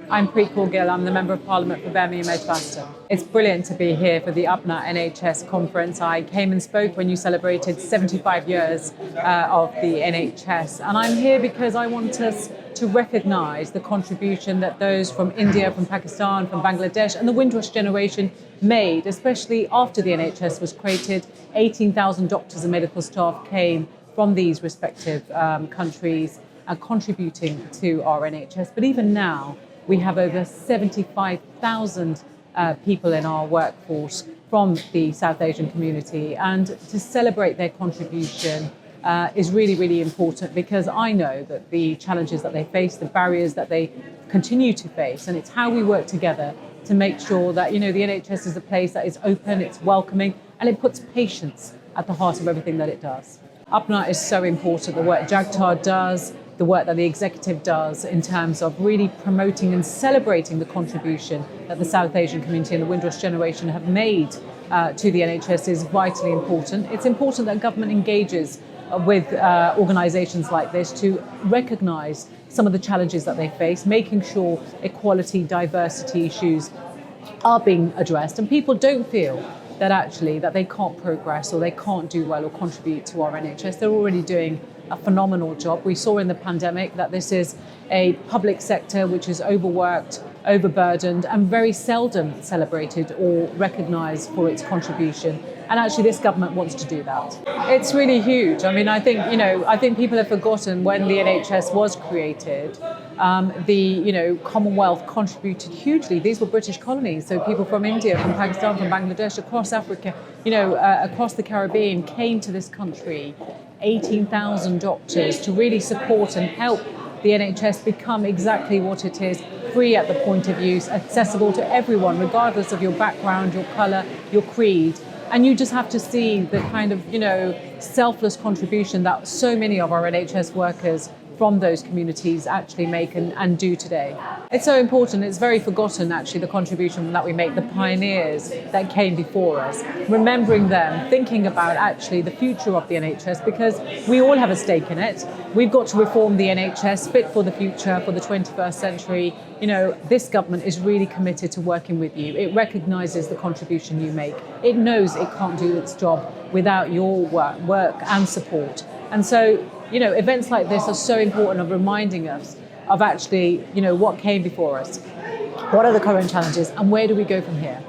I'm Preet Gill. I'm the Member of Parliament for Birmingham Edgbaston. It's brilliant to be here for the Apna NHS conference. I came and spoke when you celebrated 75 years of the NHS. And I'm here because I want us to recognise the contribution that those from India, from Pakistan, from Bangladesh and the Windrush generation made, especially after the NHS was created. 18,000 doctors and medical staff came from these respective countries contributing to our NHS. But even now, we have over 75,000 people in our workforce from the South Asian community. And to celebrate their contribution is really, really important, because I know that the challenges that they face, the barriers that they continue to face, and it's how we work together to make sure that, the NHS is a place that is open, it's welcoming, and it puts patients at the heart of everything that it does. Apna is so important, the work Jagtar does, the work that the executive does in terms of really promoting and celebrating the contribution that the South Asian community and the Windrush generation have made to the NHS is vitally important. It's important that government engages with organisations like this to recognise some of the challenges that they face, making sure equality, diversity issues are being addressed, and people don't feel that actually that they can't progress or they can't do well or contribute to our NHS. They're already doing a phenomenal job. We saw in the pandemic that this is a public sector which is overworked, overburdened, and very seldom celebrated or recognised for its contribution. And actually this government wants to do that. It's really huge. I think people have forgotten when the NHS was created, the Commonwealth contributed hugely. These were British colonies, so people from India, from Pakistan, from Bangladesh, across Africa, across the Caribbean came to this country. 18,000 doctors to really support and help the NHS become exactly what it is: free at the point of use, accessible to everyone, regardless of your background, your colour, your creed. And you just have to see the kind of, selfless contribution that so many of our NHS workers from those communities actually make and do today. It's so important. It's very forgotten, actually, the contribution that we make, the pioneers that came before us, remembering them, thinking about actually the future of the NHS, because we all have a stake in it. We've got to reform the NHS fit for the future, for the 21st century. This government is really committed to working with you. It recognises the contribution you make. It knows it can't do its job without your work and support. And so, events like this are so important of reminding us of actually, what came before us, what are the current challenges, and where do we go from here?